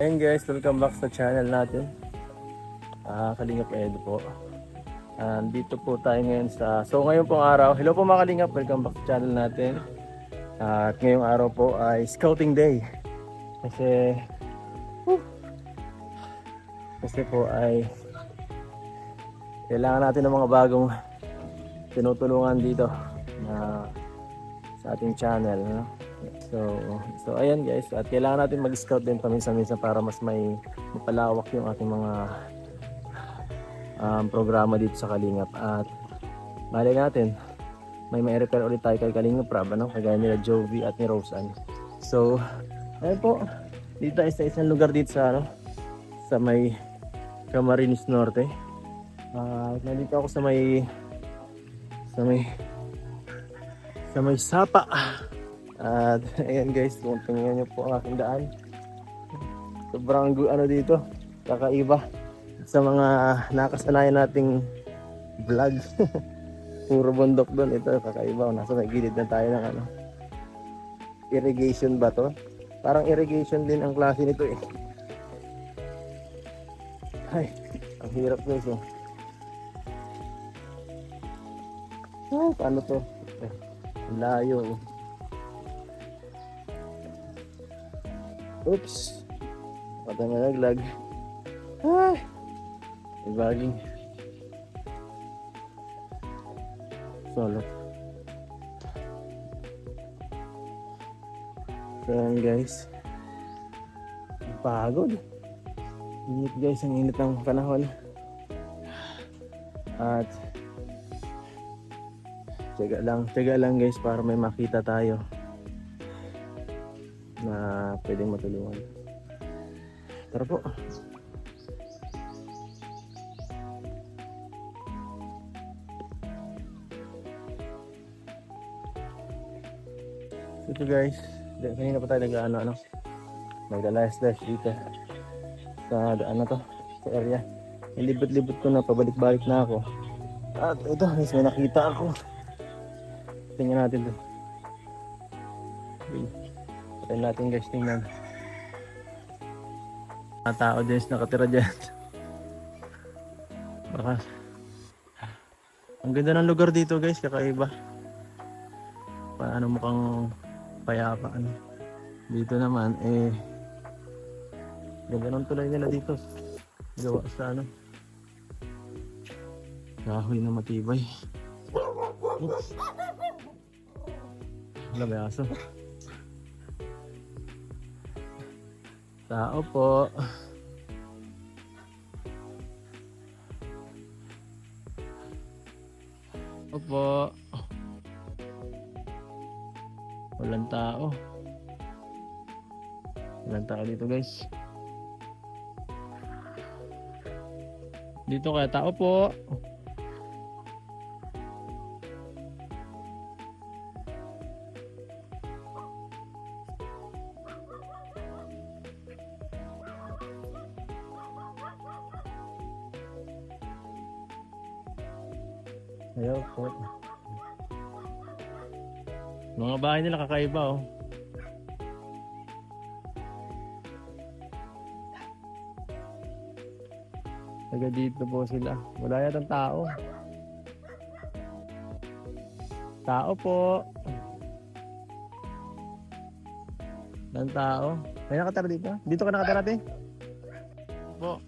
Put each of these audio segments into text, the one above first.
Ayun guys, welcome back sa channel natin. Kalingap Edu po. Dito po tayo ngayon ngayon pong araw. Hello po mga Kalingap, welcome back sa channel natin. At ngayong araw po ay Scouting Day. Kasi whew, kasi po ay kailangan natin ng mga bagong tinutulungan dito na sa ating channel, no? So ayan guys, at kailangan natin mag-scout din paminsan-minsan para mas may mapalawak yung ating mga programa dito sa Kalingap. At malay natin may repair ulit tayo kay Kalingap Rab, ano? Kagaya nila Jovi at ni Roseanne. So ayun po, dito tayo sa isang lugar dito sa may Camarines Norte. Nandito ako sa may Sapa. At ayan guys, kung tingnan nyo po ang aking daan, sobrang dito, kakaiba sa mga nakasanayan nating vlog. Puro bundok doon, ito kakaiba. Nasa may gilid na tayo ng irrigation ba to? Parang irrigation din ang klase nito eh. Ay, ang hirap guys oh. Paano to? Ang layo oh. Oops, pata nalaglag. Ay, ibaging solo. So yan guys, pagod. Init guys, ang init ng panahon. At tiyaga lang guys para may makita tayo na pwedeng matulungan. Tara po. Ito guys, kanina pa tayo naglalayas-layas dito sa daan na to, sa area. Ilibot-libot ko na, pabalik-balik na ako. At ito guys, may nakita ako. Tingnan natin doon. Patayin natin guys, tingnan. Mga tao din nakatira dyan. Baka ang ganda ng lugar dito guys, kakaiba. Paano mukhang payapa ano. Dito naman ganda ng tulay nila dito. Gawa sa kahoy na matibay. Oops. Wala ba aso? Tao po. Opo. Walang tao. Walang tao dito guys. Dito kaya tao po. Ayaw po. Mga bahay nila kakaiba oh. Taga dito po sila. Wala yatang tao. Tao po. Walang tao. May nakatara dito? Dito ka nakatara din? Po.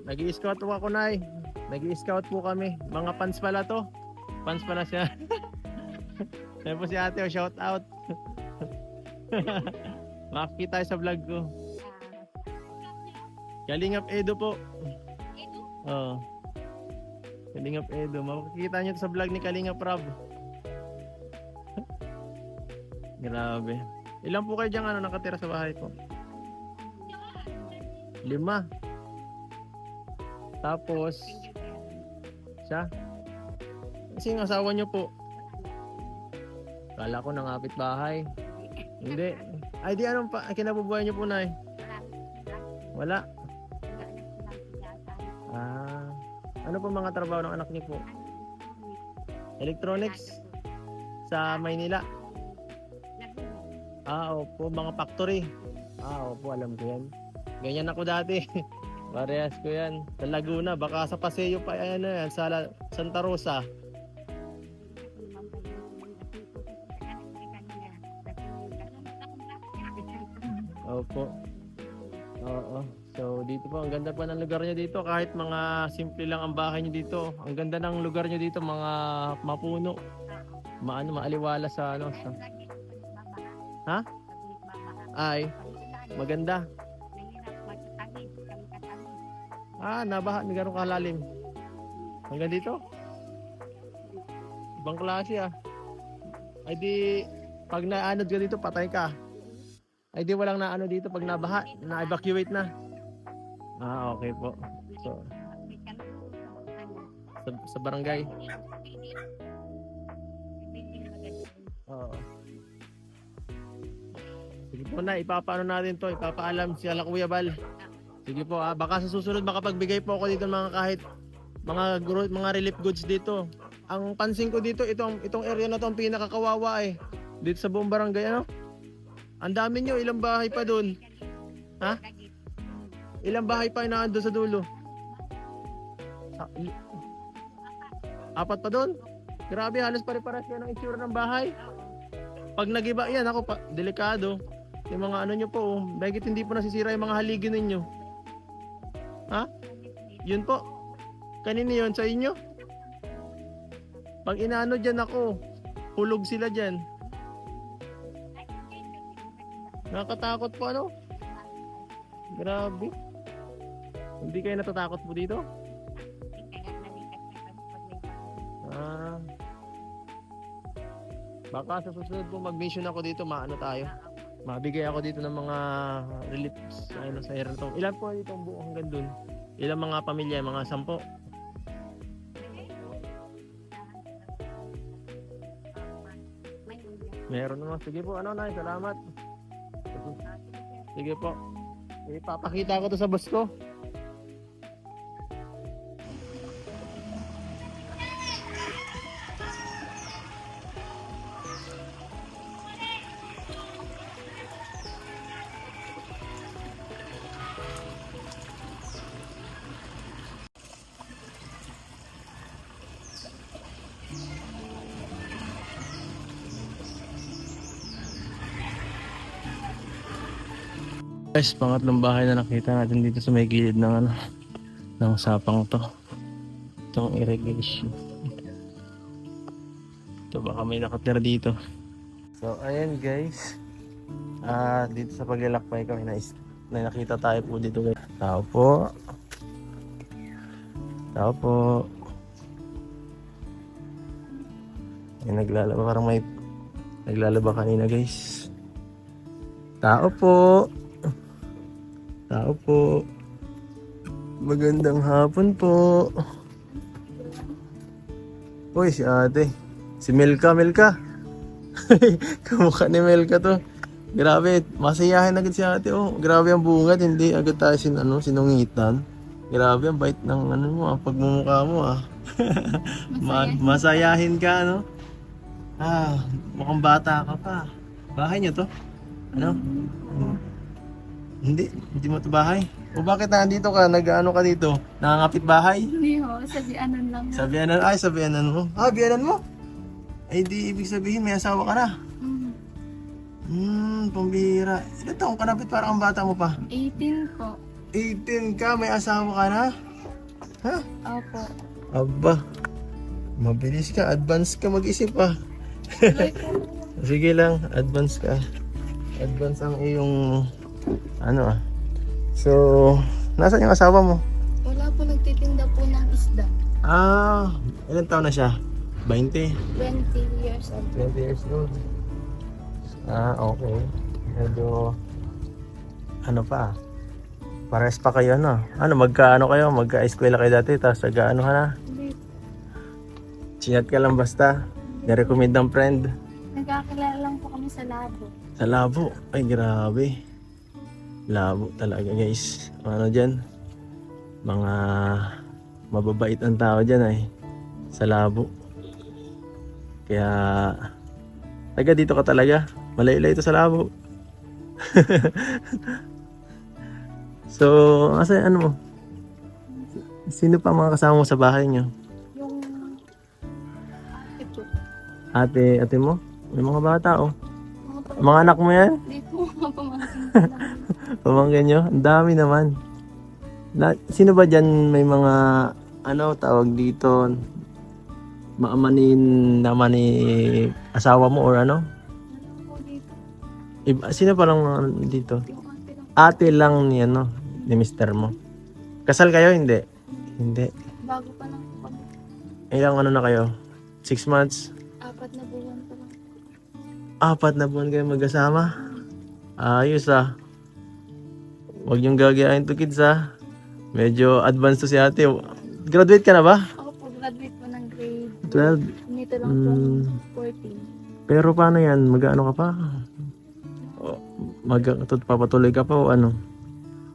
Nag-i-scout po ako, Nay. Nag-i-scout po kami. Mga fans pala to. Fans pala siya. Sabi po si ate, shout out. Makikita tayo sa vlog ko. Kalingap Edu po. Oo. Kalingap Edu. Makikita nyo sa vlog ni Kalingap Rab. Grabe. Ilan po kayo dyan nakatira sa bahay ko? 5. Tapos siya? Kasi yung asawa nyo po. Kala ko nangapit bahay. Hindi. Ay di anong kinabubuhay nyo po, Nay? Wala. Ano po mga trabaho ng anak niyo po? Electronics? Sa Maynila? Opo, mga factory. Opo, alam ko yan. Ganyan ako dati. Parehas ko yan. Sa Laguna, baka sa Paseo pa yan, yan sa Santa Rosa. Opo. Oo. So dito po, ang ganda pa ng lugar nyo dito. Kahit mga simple lang ang bahay nyo dito. Ang ganda ng lugar nyo dito, mga mapuno. Maaliwala sa ano. Sa... Ha? Ay, maganda. Nabaha, may ganun kalalim. Hanggang dito? Ibang klase Ay di, pag naanod ka dito, patay ka. Ay di walang naano dito pag nabaha, na-evacuate na. Okay po. So, sa barangay. Oo. Sige po na, ipapaano natin to, ipapaalam si Kuya Bal. Sige po, baka sa susunod makapagbigay po ako dito ng mga kahit mga relief goods dito. Ang pansin ko dito, itong area na to ang pinakakawawa dito sa buong barangay, ano? Ang dami nyo, ilang bahay pa doon? Ha? Ilang bahay pa inaando sa dulo? 4 pa doon? Grabe, halos pare-paras yan ang itsura ng bahay. Pag nagiba yan, delikado. Yung mga ano nyo po, dahil hindi po nasisira yung mga haligi ninyo. Ha? Yun po. Kanino yun? Sa inyo? Pag inaano dyan hulog sila dyan. Nakakatakot po ano? Grabe. Hindi kayo natatakot po dito? Baka sa susunod po mag-mission ako dito, tayo. Mabigay ako dito ng mga reliefs sa area to. Ilan po dito ang buo hanggang dun? Ilang mga pamilya? Mga 10? Meron naman. Sige po, Nay, salamat. Sige po. Ipapakita ko to sa boss ko. Guys, pangatlong bahay na nakita natin dito sa may gilid ng ng sapang to. Itong irrigation. Ito baka may nakatira dito. So ayan guys. Dito sa paglalakbay kami na nakita tayo po dito guys. Tao po. Tao po. Ay, naglalaba, parang may naglalaba kanina guys. Tao po. Tao po. Magandang hapon po. Uy, si ate. Si Melka. Kamukha ni Melka to. Grabe, masayahin agad si ate. Grabe ang bungad. Hindi agad tayo sinungitan. Grabe ang bait ng pagmumukha mo Masayahin ka, no? Mukhang bata ka pa. Bahay niyo to? Ano? Hindi mo ito bahay. O bakit nandito ka? Nag-ano ka dito? Nangangapit bahay? Hindi ho, sabianan lang. Sabianan mo? Biyanan mo? Ay di ibig sabihin may asawa ka na? Pambira. Ilan taong ka na? Parang ang bata mo pa? 18 po. 18 ka? May asawa ka na? Ha? Opo. Aba, mabilis ka. Advance ka mag-isip Sige lang, advance ka. Advance ang iyong So, nasaan yung asawa mo? Wala po, nagtitinda po ng isda. Ilan taon na siya? 20? 20 years old. 20 years old. Okay. Medyo pa. Pares pa kayo kayo? Magka-eskwela kayo dati, tapos ka na? Hindi. Chinat ka lang basta? Nirecommend ng friend? Nagkakilala lang po kami sa labo. Sa labo? Ay, grabe. Labo talaga guys. Dyan? Mga mababait ang tao dyan sa labo. Kaya taga dito ka talaga. Malayo-layo ito sa labo. So, asa ano mo? Sino pa mga kasama mo sa bahay niyo? Yung ito. Ate mo? May mga bata oh. Mga pa- Mga anak mo yan? Dito mga pamangkin ko lang. Pamangkin nyo? Ang dami naman. Sino ba dyan may mga, ano, tawag dito, maamanin naman ni asawa mo or ano? Ano po dito? Sino pa lang dito? Yung ate lang. Ate lang ni, ano, ni mister mo. Kasal kayo? Hindi. Hindi. Bago pa lang po kami. Ilang ano na kayo? 6 months? 4 na buwan pa lang. 4 na buwan kayo mag-asama? Ayos ah. Huwag niyong gagayahin to kids ah. Medyo advanced to si ate. Graduate ka na ba? Ako po, graduate po ng grade 12. Nito lang po, 14. Pero paano yan? Mag-ano ka pa? Papatuloy ka pa o ano?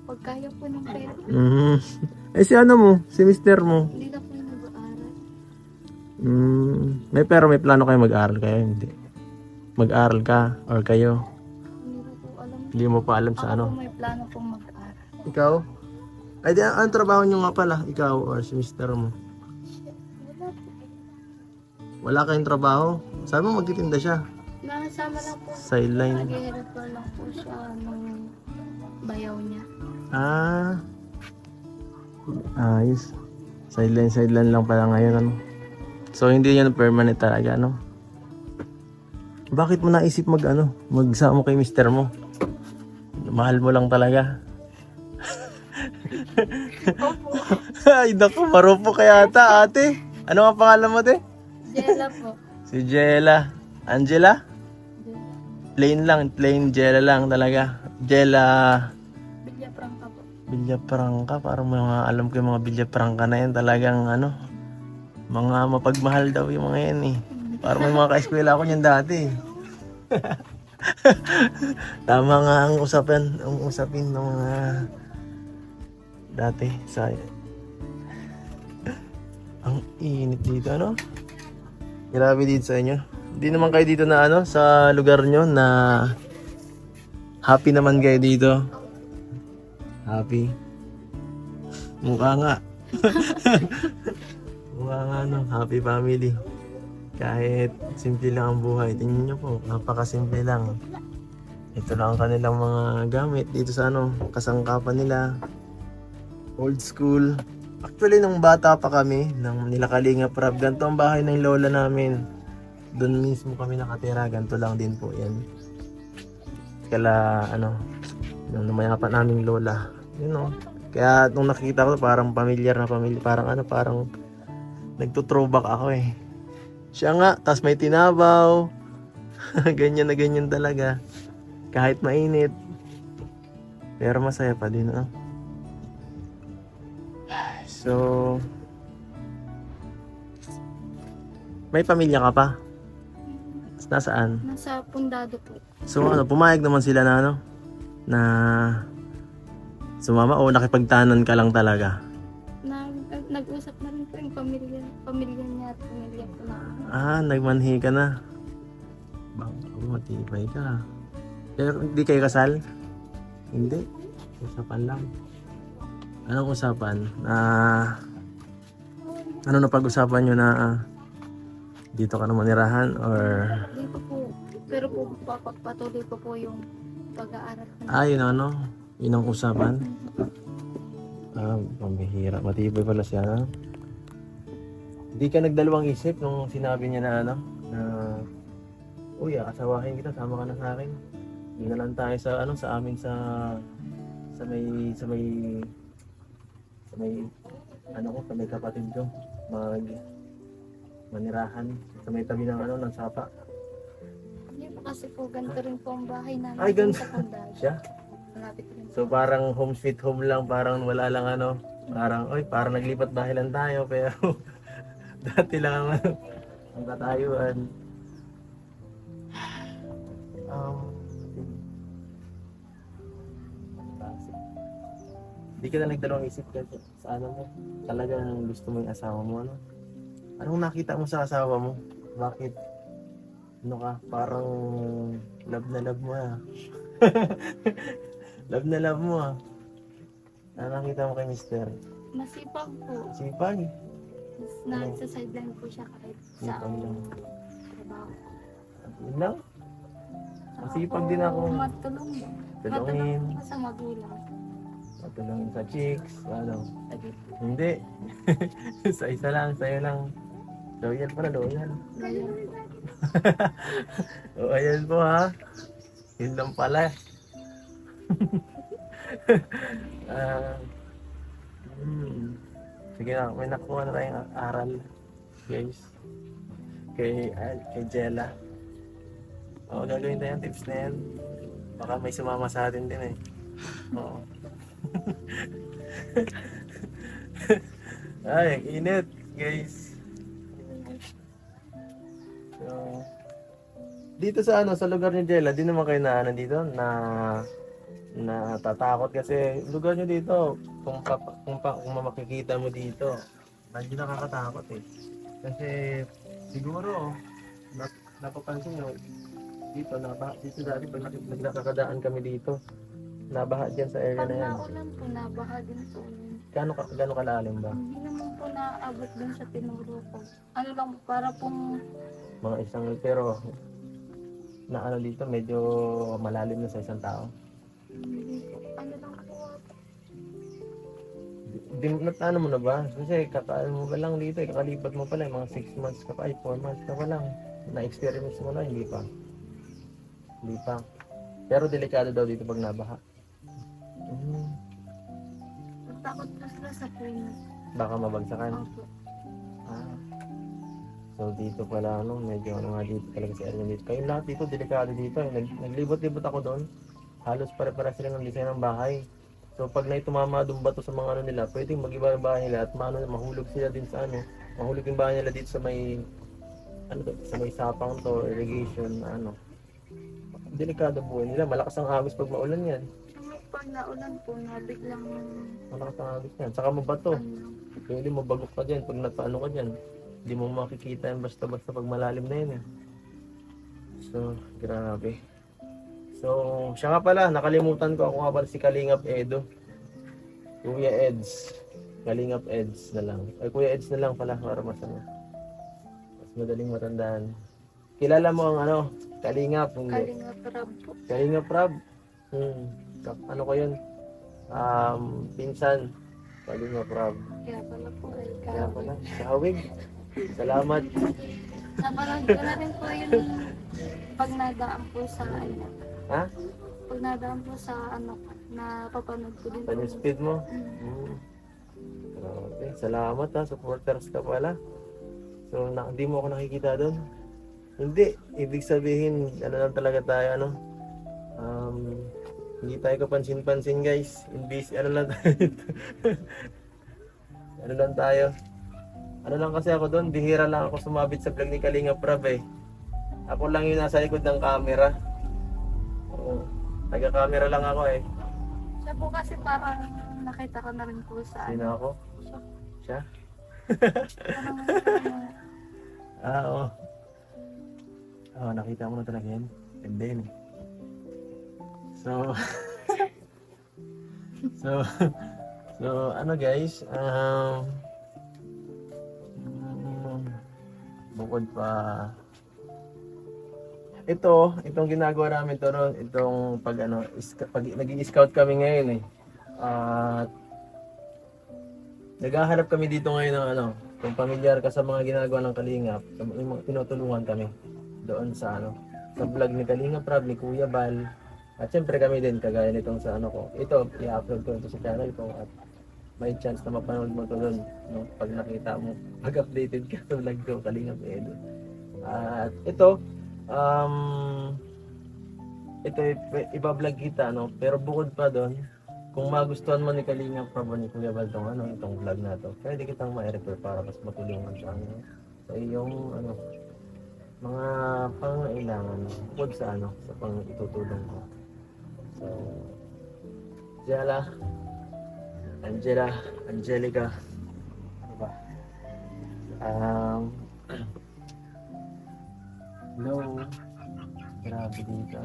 Pag kaya po ng pera, Mhm. Si ano mo? Si mister mo? hindi na po yung nag-aaral. Pero may plano kayo mag-aral kayo? Hindi. Mag-aral ka or kayo? Hindi na po alam. Hindi mo pa alam sa Ako ano? po may plano pong mag-aaral. Ikaw? Ay, anong trabaho nyo nga pala? Ikaw or si mister mo? Wala po. Wala kayong trabaho? Sabi mo magtitinda siya. Nakasama lang po. Sideline. Nag-help lang po siya nung bayaw niya. Ayos. Sideline lang pala ngayon, ano? So, hindi yan permanent talaga, ano? Bakit mo naisip magsama kay mister mo? Mahal mo lang talaga. Opo. Ay, naku, marupo kaya ata, ate. Ano nga pangalan mo, te? Jella po. Si Jella. Angela? Jella. Plain Jella lang talaga. Jella Bilya Prangka po. Villaprangka, parang mga alam ko yung mga Villaprangka na yan talagang ano, mga mapagmahal daw yung mga yan eh. Parang may mga ka-eskwela ako niyan dati. Tama nga ang usapin ng mga dati sa ang init dito, ano? Grabe dito sa inyo. Hindi naman kayo dito na ano, sa lugar nyo na happy naman kayo dito. Happy. Mukha nga. Mukha nga no, happy family. Kahit simple lang ang buhay. Tingnan nyo po, napakasimple lang. Ito lang ang kanilang mga gamit dito sa ano, kasangkapan nila. Old school. Actually, nung bata pa kami, nang nilakalinga prab, ganito ang bahay ng lola namin. Doon mismo kami nakatira, ganito lang din po yan. Kala, ano, nung lumayapan naming lola. You know, kaya nung nakikita ko, parang familiar na pamilya, parang ano, parang nagto-throwback ako eh. Siya nga, tas may tinabaw. Ganyan na ganyan talaga. Kahit mainit. Pero masaya pa din, no? So, may pamilya ka pa? Nasaan? Nasa Pundado po. So ano, pumayag naman sila na ano? Na sumama o nakipagtanan ka lang talaga? Nag-usap na rin po yung pamilya niya at pamilya ko na. Nagmanhi ka na. Matibay ka. Pero hindi kayo kasal? Hindi. Usapan lang. Anong usapan? Ano na pag-usapan nyo na dito ka na manirahan or... Dito po. Pero po papagpatuloy ko po yung pag-aaral ko. Yun ano? Yun ang usapan? Pambihira. Matibay pala siya, no? Hindi ka nagdalawang isip nung sinabi niya na ano? Na... Uy, asawahin kita. Sama ka na sa akin. Hindi na lang tayo sa ano, sa amin sa may kapatid ko manirahan sa may tabi ng ano, ng sapa. Hindi po kasi po ganito rin po ang bahay namin. Ay, ganito. Sa Pundado. Siya? Malapit rin. So parang home sweet home lang, parang wala lang ano, parang naglipat bahay lang tayo pero dati lang ang ano, ang katayuan. Hindi ka na nagdalawang isip ka sa ano mo, talagang gusto mo yung asawa mo, ano? Anong nakita mo sa asawa mo? Bakit? Ano ka? Parang love na love mo ah. Love na love mo ah. Ano nakita mo kay Mister? Masipag po. Sipag. Nasa sideline po siya kahit sa Sipag lang. trabaho. Yun lang. Saka Masipag po, din ako. Matulong. Tulungin. Matulong po sa magulang. Matulungin sa chicks. Ano? Lagi po. Hindi. Sa isa lang, sa'yo lang. Loyal pala, loyal. Loyal. O, ayan po ha. Yun lang pala. Ah, Sige na, may nakuha na tayong aral, guys. Kay Jella. O, gagawin tayong tips na yan. Baka may sumama sa atin din eh. Oo. Ay, ang init, guys. So, dito sa sa lugar ni Jella, di naman kayo na dito na tatakot kasi lugar nyo dito kung makikita mo dito medyo nakakatakot eh kasi siguro napapansin nyo dito dito dati pag nagkakadaan kami dito nabaha dyan sa area Pag na yan. naulan po, nabaha din po. Gano'ng kalalim ba? Hindi naman po naabot dun sa tinuro ko. Ano lang po, para pong Mga isang pero na dito medyo malalim na sa isang tao. ano lang po. Ano mo na ba? Kasi kakaano mo ba lang dito, kakalipat mo pala, mga 6 months ka pa, 4 months ka pa lang. Na-experience mo na, hindi pa. Hindi pa. Pero delikado daw dito pag nabaha. Takot po sila sa puno. Baka mabagsakan. Opo. Ah. So dito pala, medyo nga dito talaga sa area dito. Kayong lahat dito, delikado dito. Naglibot-libot ako doon. Halos pare-para sila ng design ng bahay. So pag tumama doon bato sa mga nila, pwedeng mag-iba yung bahay nila at mahulog sila din sa mahulog yung bahay nila dito sa may sa may sapang to, irrigation na Delikado buhay nila. Malakas ang agos pag maulan yan. Pag naulan po, biglang Malakas ang agos yan. Saka mabato. ano, Pwede mabagok ka dyan pag napaano ka dyan. Hindi mo makikita yan basta-basta pag malalim na yun eh. So, grabe. So, siya nga pala, nakalimutan ko. Ako nga pala si Kalingap Edo. Kuya Eds. Kalingap Eds na lang. Ay, Kuya Eds na lang pala para mas mas madaling matandaan. Kilala mo ang Kalingap. Hindi. Kalingap Rab po. Kalingap Rab. Ano ko yun? Pinsan. Kalingap Rab. Kaya pala po ay Kaya pala. Kahawig. Salamat. Napanood ko na rin po yung pag nadaan po sa Ha? pag nadaan po sa napapanood ko din po. Saan yung speed mo? Okay. Salamat ha. Supporters ka pala. So, hindi mo ako nakikita doon? Hindi. Ibig sabihin, lang talaga tayo, hindi tayo kapansin-pansin, guys. Imbis, lang tayo. Lang tayo. Lang kasi ako doon, bihira lang ako sumabit sa vlog ni Kalingap Rab eh. Ako lang yung nasa likod ng camera. Oo. Taga-camera lang ako eh. Siya po kasi parang nakita ko na rin po sa Sino ako? Siya? Parang Oo. Nakita mo na talaga yan. And then, so, guys, bukod pa, itong ginagawa namin itong pag naging scout kami ngayon eh. At naghahanap kami dito ngayon ng kung pamilyar ka sa mga ginagawa ng Kalingap, may mga tinutulungan kami doon sa sa vlog ni Kalingap Rab, ni Kuya Bal. At syempre kami din kagaya nitong sa ko. Ito, i-upload ko ito sa channel ko at may chance na mapanood mo ito doon, pag nakita mo, pag updated ka sa vlog ko, Kalingap Edo. At ito iba-vlog kita, pero bukod pa doon, kung magustuhan mo ni Kalingap Rab ni Kuya Bal itong vlog na to, pwede kitang ma-refer para mas matulungan sa iyong mga pangailangan bukod sa sa pang-itutulong ko. So, Angelica, ano ba? Hello. Grabe dito,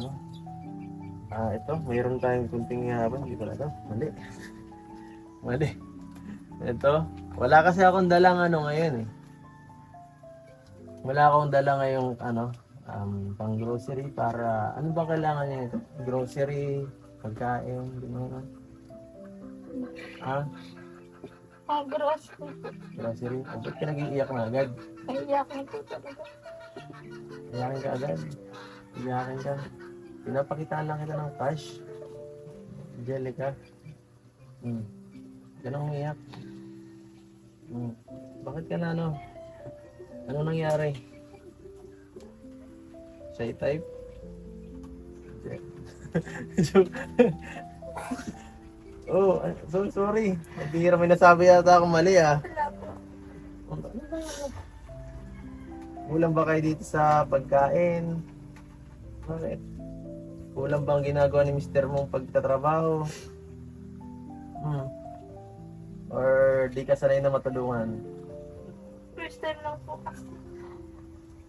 ito, mayroon tayong kunting hapon. Hindi pala ito. Mali. Mali. Ito. Wala kasi akong dalang ano ngayon eh. Wala akong dala ngayong ano, pang grocery para, ano ba kailangan niya? Grocery, pagkain, gano'n. Ha? Grocery po. Grocery? O, ba't ka nag-iiyak na agad? Naiiyak na po talaga. Iyakin ka agad. Iyakin ka. Pinapakitaan lang kita ng cash. Angelica. Ganun umiyak. Bakit ka na ano? Ano nangyari? Shy type? Oh, so sorry. Bihira may nasabi yata akong mali ah. Wala po. Kulang ba kayo dito sa pagkain? Bakit? Kulang bang ginagawa ni Mr. mong pagtatrabaho? Or di ka sanay na matulungan? First time lang po kasi.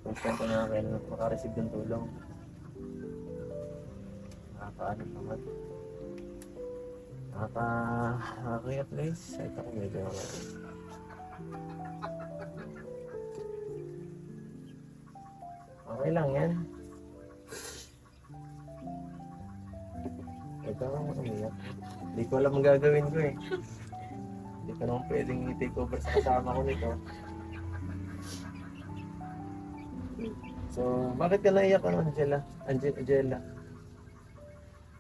First time ko na kailan makareceive ng tulong. Nakakaano naman. Nakakaya please. Ay, ako medyo okay lang yan. Ito lang umiyak. Hindi ko alam ang gagawin ko eh. Hindi ko naman pwedeng i-take over sa kasama ko nito. So, bakit ka naiyak ano, Angela? Angela?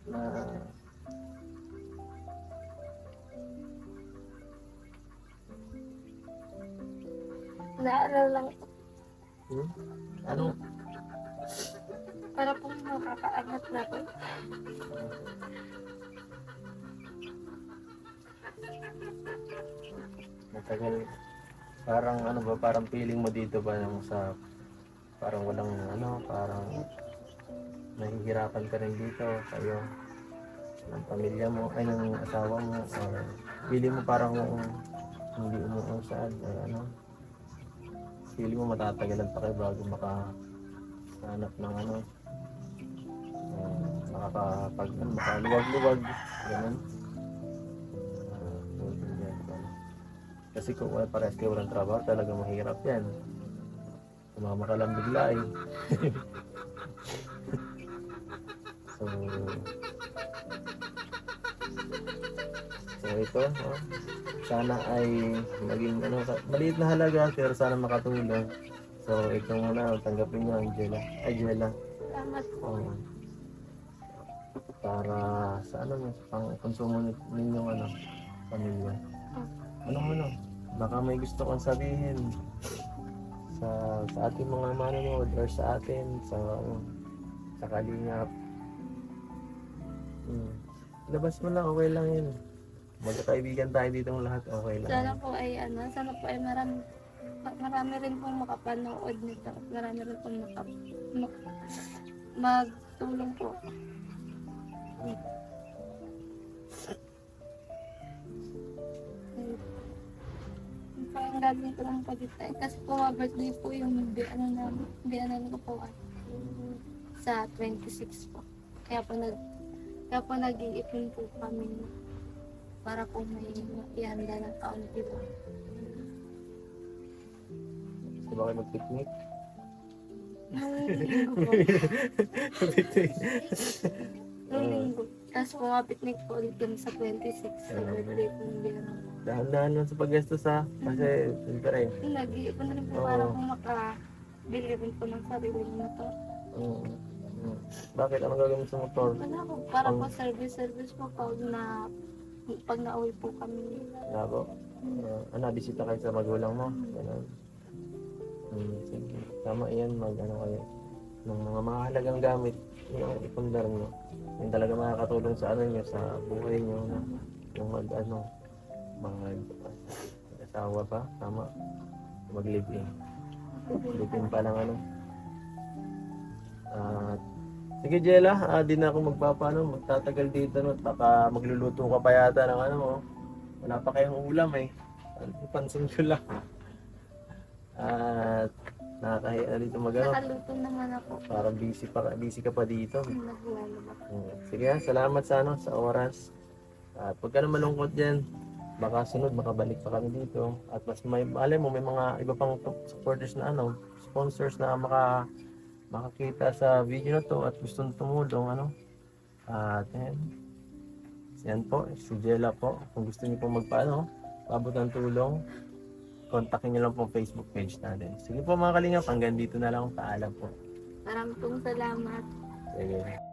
Na... Naalala lang po. Ano? Para po makakaangat na po. Matagal. Parang ano ba, parang feeling mo dito ba nang sa parang walang ano, parang nahihirapan ka rin dito kayo ng pamilya mo, ay ng asawa mo, or feeling mo parang hindi umuusad or ano, feeling mo matatagalan pa kayo bago makahanap ng ano, makaluwag-luwag, ganun. Kasi kung parehas kayo walang trabaho, talaga mahirap yan. Sumama ka lang bigla eh. So ito, sana ay maging ano, maliit na halaga pero sana makatulong. So ito muna, tanggapin nyo Angela. Angela. Salamat po. Para sa ano, pang konsumo ninyong ano, pamilya. Ano, baka may gusto kong sabihin sa ating mga manonood or sa atin, sa Kalingap. Labas mo lang, okay lang yun. Magkakaibigan tayo dito ng lahat, okay lang. Sana po ay marami rin pong makapanood nito. Marami rin pong magtulong po. Parang gagawin ko lang po dito. Kasi po birthday po yung biyanan ko po sa 26 po. Kaya po nag-iipon po kami para po may ihanda ng kaunti po. Gusto ba kayo mag-picnic? Nung linggo po. Nung linggo. Tapos po picnic po ulit kami sa 26 sa birthday po yung biyanan ko. Dahan-dahan lang sa paggastos ha. Kasi, siyempre Nag-iipon rin po para po makabili rin po ng sarili ng motor. Bakit? Anong gagawin sa motor? Wala po, para po service po pag nauwi po kami. Wala po? Bisita kayo sa magulang mo? Ganun. Sige. Tama yan, ano kayo. Ng mga mahalagang gamit, yung ipundar nyo. Yung talaga makakatulong sa ano nyo, sa buhay nyo. Yung mag-asawa pa, tama. Mag-live-in. Live-in pa lang ano. Sige Jella, di na ako magtatagal dito no. Baka magluluto ka pa yata ng ano mo. Wala pa kayong ulam eh. Pansin ko lang. At nakakahiya na dito Nakaluto naman ako. Parang busy ka pa dito. Naglalaba. Sige ha, salamat sa sa oras. At huwag ka na malungkot dyan. baka sunod makabalik pa kami dito at mas may alam mo may mga iba pang supporters na sponsors na makakita sa video na to at gustong tumulong at yan po si Jella po kung gusto niyo po paabot ng tulong, kontakin niyo lang po ang Facebook page natin. Sige po mga kalingap, hanggang dito na lang, paalam po. Maraming pong salamat. Sige.